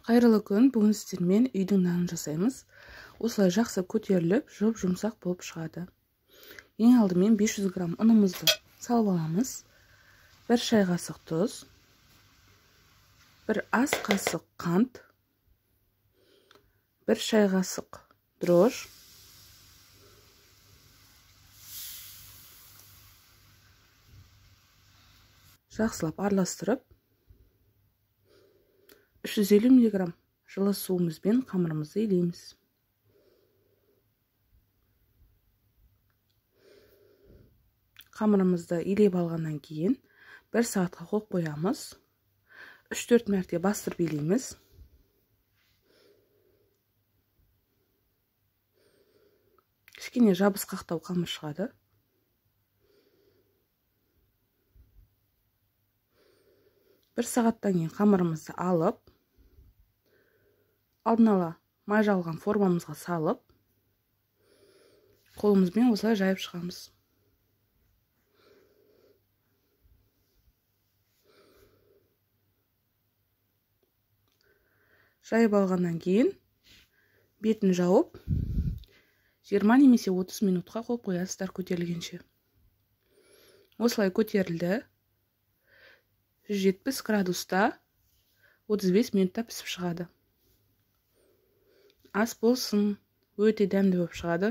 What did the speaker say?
Қайырлы күн, бүгін сіздермен үйдің нанын жасаймыз. Осылай жақсы көтеріліп, жұмсақ болып шығады. Ең алдымен 500 грамм ұнымызды салып аламыз. 1 шай қасық тұз, 1 ас қасық қант, 1 шай қасық дрожь, жақсылап араластырып, 350 мг жылы суымызбен қамырымызды илейміз. Қамырымызды илеп алғаннан кейін 1 сағатқа қойып қоямыз. 3-4 мәрте бастырып илейміз. Кішкене жабысқақтау қамыр шығады. Bir сағаттан кейін қамырымызды алып, алдын ала май жағылған формамызға салып, қолымызбен осылай жайып шығамыз. Жайып алғаннан кейін бетін жауып, 20 немесе 30 минутқа қойып қоясыздар көтерілгенше. Осылай көтерілді. 170 градуста 35 минутта пісіп шығады. Ас болсын, өте дәмді болып шығады.